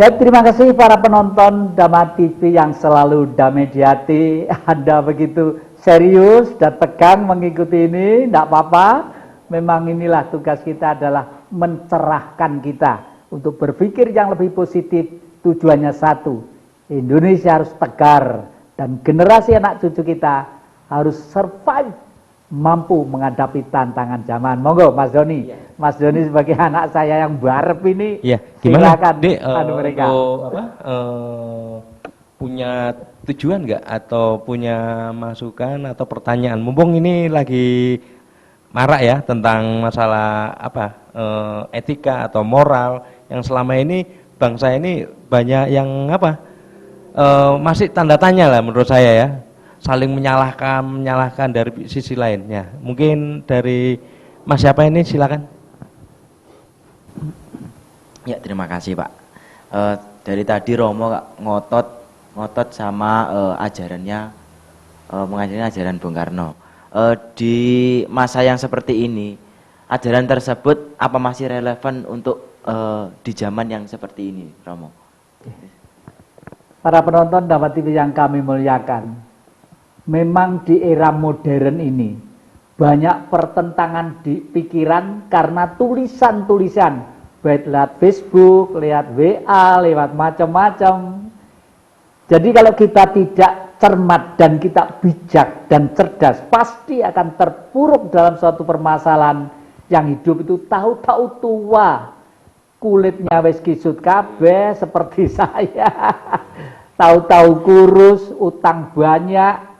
Saya terima kasih para penonton Dhamma TV yang selalu damai di hati. Anda begitu serius dan tegang mengikuti ini, tidak apa-apa. Memang inilah tugas kita adalah mencerahkan kita untuk berpikir yang lebih positif. Tujuannya satu, Indonesia harus tegar dan generasi anak cucu kita harus survive, mampu menghadapi tantangan zaman. Monggo Mas Doni. Ya. Mas Doni sebagai anak saya yang barep ini, ya, gimana silakan mereka punya tujuan nggak atau punya masukan atau pertanyaan? Mumpung ini lagi marak ya tentang masalah etika atau moral yang selama ini bangsa ini banyak yang masih tanda tanya lah menurut saya ya. Saling menyalahkan dari sisi lainnya. Mungkin dari Mas siapa ini, silakan. Ya, terima kasih Pak. Dari tadi Romo ngotot sama ajarannya, mengajarkan ajaran Bung Karno. Di masa yang seperti ini, ajaran tersebut apa masih relevan untuk di zaman yang seperti ini, Romo? Para penonton Dhamma TV yang kami muliakan, memang di era modern ini banyak pertentangan di pikiran karena tulisan-tulisan, baik lewat Facebook, lewat WA, lewat macam-macam. Jadi kalau kita tidak cermat dan kita bijak dan cerdas, pasti akan terpuruk dalam suatu permasalahan yang hidup itu tahu-tahu tua, kulitnya wis kisut kabeh seperti saya, tahu-tahu kurus, utang banyak,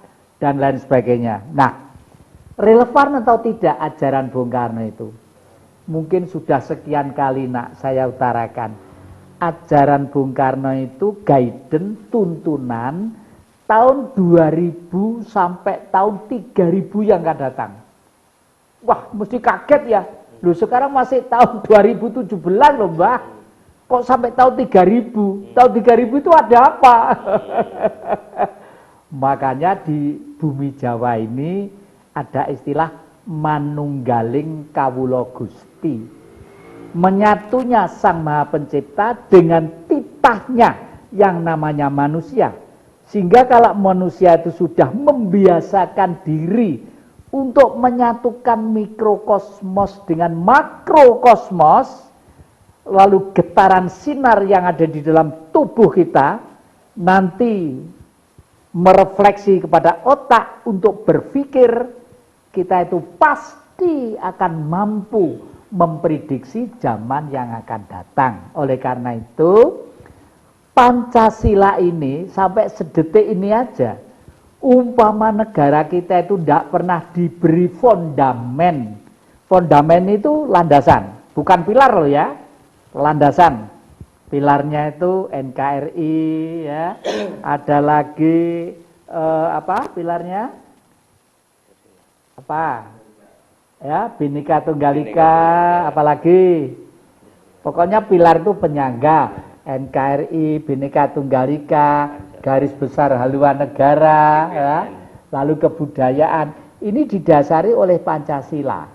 dan lain sebagainya. Nah, relevan atau tidak ajaran Bung Karno itu? Mungkin sudah sekian kali saya utarakan. Ajaran Bung Karno itu guidance, tuntunan tahun 2000 sampai tahun 3000 yang akan datang. Wah, mesti kaget ya. Loh, sekarang masih tahun 2017 loh, Mbah. Kok sampai tahun 3000? Tahun 3000 itu ada apa? Makanya di bumi Jawa ini ada istilah manunggaling kawula Gusti. Menyatunya Sang Maha Pencipta dengan titahnya yang namanya manusia. Sehingga kalau manusia itu sudah membiasakan diri untuk menyatukan mikrokosmos dengan makrokosmos, lalu getaran sinar yang ada di dalam tubuh kita nanti merefleksi kepada otak untuk berpikir, kita itu pasti akan mampu memprediksi zaman yang akan datang. Oleh karena itu, Pancasila ini sampai sedetik ini aja, umpama negara kita itu tidak pernah diberi fondamen. Fondamen itu landasan, bukan pilar loh ya, landasan. Pilarnya itu NKRI ya, ada lagi pilarnya apa ya, Bhinneka Tunggal Ika, apalagi pokoknya pilar itu penyangga NKRI, Bhinneka Tunggal Ika, garis besar haluan negara ya, lalu kebudayaan. Ini didasari oleh Pancasila.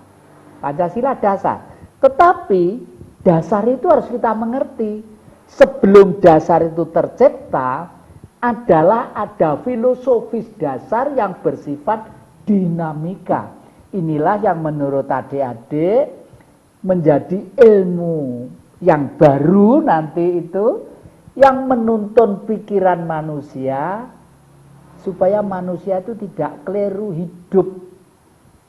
Pancasila dasar, tetapi dasar itu harus kita mengerti. Sebelum dasar itu tercipta, adalah ada filosofis dasar yang bersifat dinamika. Inilah yang menurut adik-adik menjadi ilmu yang baru nanti itu, yang menuntun pikiran manusia supaya manusia itu tidak keliru hidup.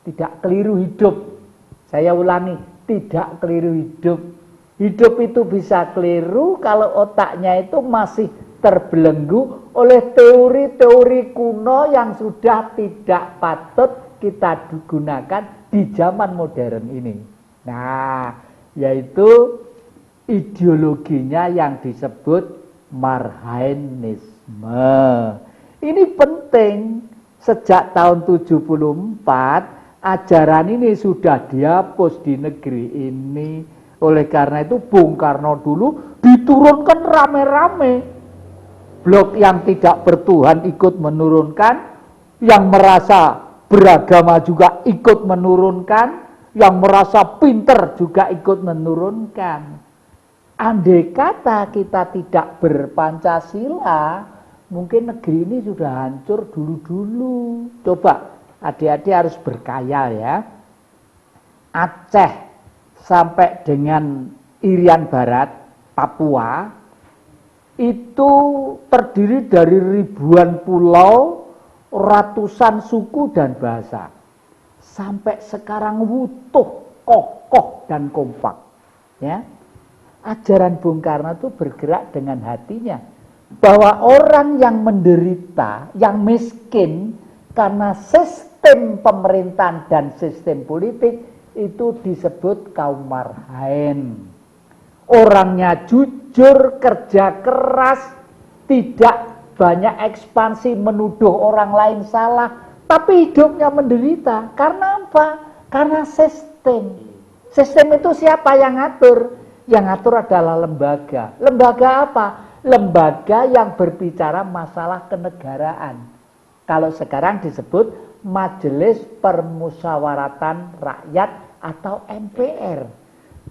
Tidak keliru hidup. Saya ulangi, tidak keliru hidup. Hidup itu bisa keliru kalau otaknya itu masih terbelenggu oleh teori-teori kuno yang sudah tidak patut kita gunakan di zaman modern ini. Nah, yaitu ideologinya yang disebut Marhainisme. Ini penting. Sejak tahun 74, ajaran ini sudah dihapus di negeri ini. Oleh karena itu Bung Karno dulu diturunkan rame-rame. Blok yang tidak bertuhan ikut menurunkan, yang merasa beragama juga ikut menurunkan, yang merasa pinter juga ikut menurunkan. andai kata kita tidak berpancasila, mungkin negeri ini sudah hancur dulu-dulu. Coba adik-adik harus berkayal ya. Aceh sampai dengan Irian Barat, Papua, itu terdiri dari ribuan pulau, ratusan suku dan bahasa. Sampai sekarang utuh, kokoh dan kompak. Ya. Ajaran Bung Karno itu bergerak dengan hatinya. Bahwa orang yang menderita, yang miskin, karena sistem pemerintahan dan sistem politik, itu disebut kaum marhaen. Orangnya jujur, kerja keras, tidak banyak ekspansi menuduh orang lain salah, tapi hidupnya menderita. Karena apa? Karena sistem. Sistem itu siapa yang ngatur? Yang ngatur adalah lembaga. Lembaga apa? Lembaga yang berbicara masalah kenegaraan. Kalau sekarang disebut Majelis Permusyawaratan Rakyat atau MPR.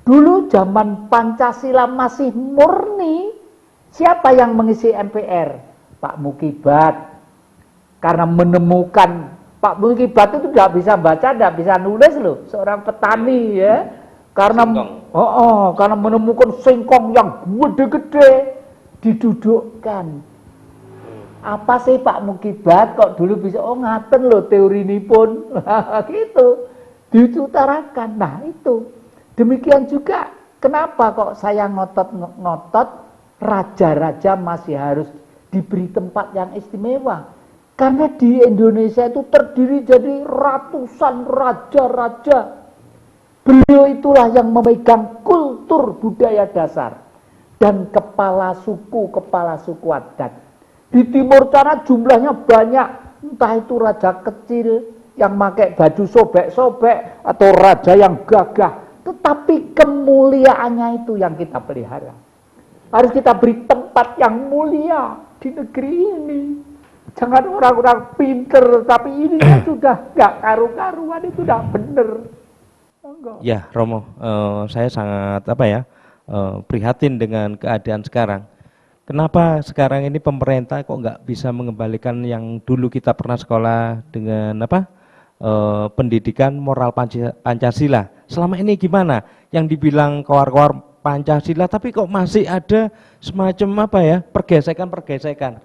Dulu zaman Pancasila masih murni, siapa yang mengisi MPR? Pak Mukibat. Karena menemukan, Pak Mukibat itu tidak bisa baca, tidak bisa nulis loh, seorang petani ya. Karena karena menemukan singkong yang gede-gede, didudukkan. Apa sih Pak Mukibat kok dulu bisa, ngaten loh teori ini pun gitu, diutarakan. Nah itu demikian juga kenapa kok saya ngotot raja-raja masih harus diberi tempat yang istimewa, karena di Indonesia itu terdiri dari ratusan raja-raja. Beliau itulah yang memegang kultur budaya dasar dan kepala suku adat. Di Timur Sana jumlahnya banyak, entah itu raja kecil yang pakai baju sobek-sobek atau raja yang gagah, tetapi kemuliaannya itu yang kita pelihara. Harus kita beri tempat yang mulia di negeri ini. Jangan orang-orang pinter, tapi ini sudah gak karu-karuan, itu tidak benar. Ya, Romo, saya sangat prihatin dengan keadaan sekarang. Kenapa sekarang ini pemerintah kok nggak bisa mengembalikan yang dulu kita pernah sekolah dengan pendidikan moral Pancasila? Selama ini gimana? Yang dibilang kowar-kowar Pancasila, tapi kok masih ada semacam pergesekan-pergesekan.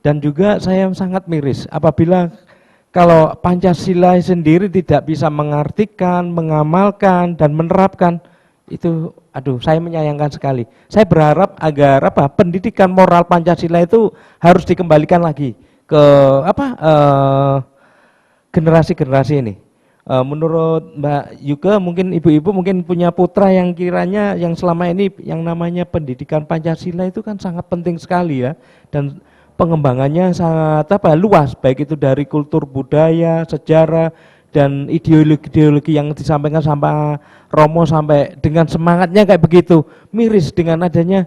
Dan juga saya sangat miris apabila kalau Pancasila sendiri tidak bisa mengartikan, mengamalkan, dan menerapkan, itu saya menyayangkan sekali. Saya berharap agar pendidikan moral Pancasila itu harus dikembalikan lagi ke generasi-generasi ini. Menurut Mbak Yuke, mungkin ibu-ibu mungkin punya putra yang kiranya yang selama ini yang namanya pendidikan Pancasila itu kan sangat penting sekali ya, dan pengembangannya sangat luas, baik itu dari kultur budaya, sejarah, dan ideologi-ideologi yang disampaikan sama Romo sampai dengan semangatnya kayak begitu. Miris dengan adanya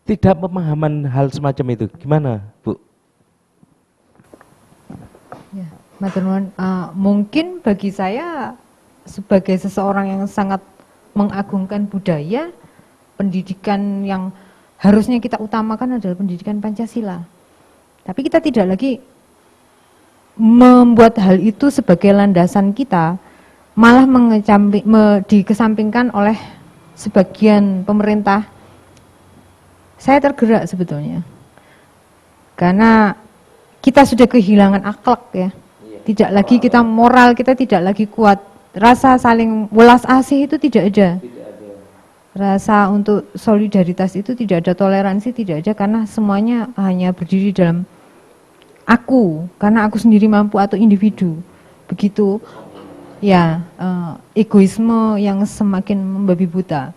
tidak pemahaman hal semacam itu. Gimana, Bu? Ya, matur nuwun. Mungkin bagi saya sebagai seseorang yang sangat mengagungkan budaya, pendidikan yang harusnya kita utamakan adalah pendidikan Pancasila. Tapi kita tidak lagi membuat hal itu sebagai landasan kita, malah dikesampingkan oleh sebagian pemerintah. Saya tergerak sebetulnya, karena kita sudah kehilangan akhlak ya. Tidak lagi kita moral, kita tidak lagi kuat. Rasa saling welas asih itu tidak ada. Rasa untuk solidaritas itu tidak ada, toleransi tidak ada, karena semuanya hanya berdiri dalam aku, karena aku sendiri mampu atau individu. Begitu ya, egoisme yang semakin membabi buta.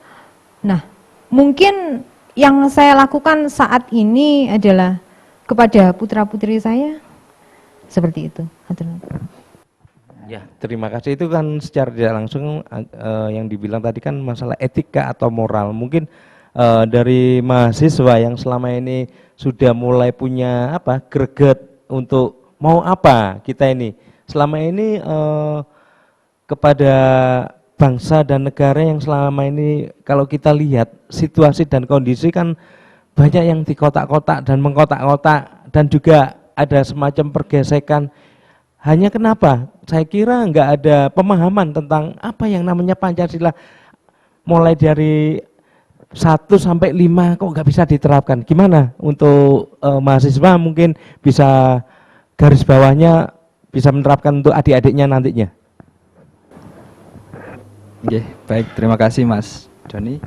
Nah, mungkin yang saya lakukan saat ini adalah kepada putra-putri saya seperti itu. Ya, terima kasih. Itu kan secara tidak langsung yang dibilang tadi kan masalah etika atau moral. Mungkin dari mahasiswa yang selama ini sudah mulai punya greget untuk mau apa kita ini. Selama ini kepada bangsa dan negara yang selama ini kalau kita lihat situasi dan kondisi kan banyak yang di kotak-kotak dan mengkotak-kotak dan juga ada semacam pergesekan. Hanya kenapa? Saya kira nggak ada pemahaman tentang apa yang namanya Pancasila, mulai dari 1 sampai 5 kok nggak bisa diterapkan. Gimana untuk mahasiswa mungkin bisa garis bawahnya bisa menerapkan untuk adik-adiknya nantinya? Oke, baik, terima kasih Mas Doni.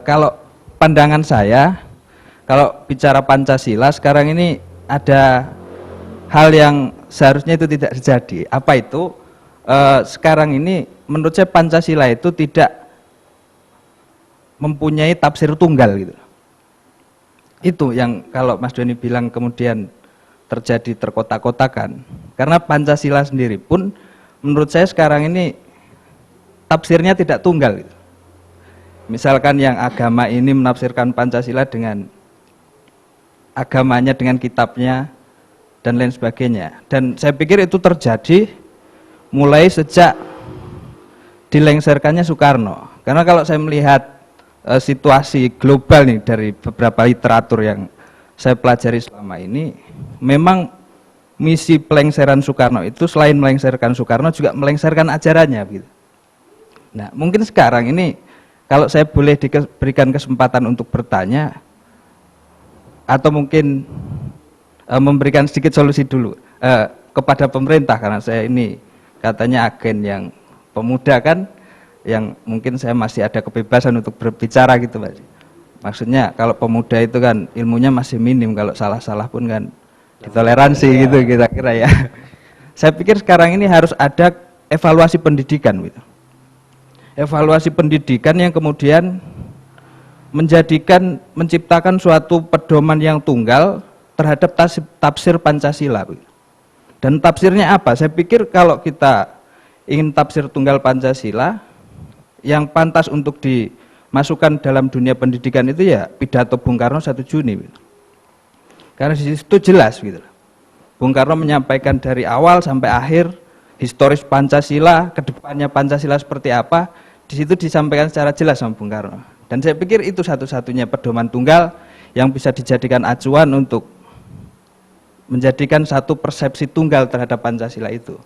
Kalau pandangan saya, kalau bicara Pancasila sekarang ini ada hal yang seharusnya itu tidak terjadi. Apa itu? Sekarang ini menurut saya Pancasila itu tidak mempunyai tafsir tunggal gitu. Itu yang kalau Mas Doni bilang kemudian terjadi terkotak-kotakan. Karena Pancasila sendiri pun menurut saya sekarang ini tafsirnya tidak tunggal gitu. Misalkan yang agama ini menafsirkan Pancasila dengan agamanya, dengan kitabnya dan lain sebagainya. Dan saya pikir itu terjadi mulai sejak dilengserkannya Soekarno. Karena kalau saya melihat situasi global nih dari beberapa literatur yang saya pelajari selama ini, memang misi pelengseran Soekarno itu selain melengserkan Soekarno juga melengserkan ajarannya gitu. Nah, mungkin sekarang ini kalau saya boleh diberikan kesempatan untuk bertanya atau mungkin memberikan sedikit solusi dulu kepada pemerintah, karena saya ini katanya agen yang pemuda kan, yang mungkin saya masih ada kebebasan untuk berbicara gitu Pak. Maksudnya kalau pemuda itu kan ilmunya masih minim, kalau salah-salah pun kan ditoleransi gitu kira-kira ya. Saya pikir sekarang ini harus ada evaluasi pendidikan gitu. Evaluasi pendidikan yang kemudian menciptakan suatu pedoman yang tunggal terhadap tafsir Pancasila. Dan tafsirnya apa? Saya pikir kalau kita ingin tafsir tunggal Pancasila, yang pantas untuk dimasukkan dalam dunia pendidikan itu ya pidato Bung Karno 1 Juni. Karena di situ jelas gitu. Bung Karno menyampaikan dari awal sampai akhir historis Pancasila, kedepannya Pancasila seperti apa, di situ disampaikan secara jelas sama Bung Karno. Dan saya pikir itu satu-satunya pedoman tunggal yang bisa dijadikan acuan untuk menjadikan satu persepsi tunggal terhadap Pancasila itu.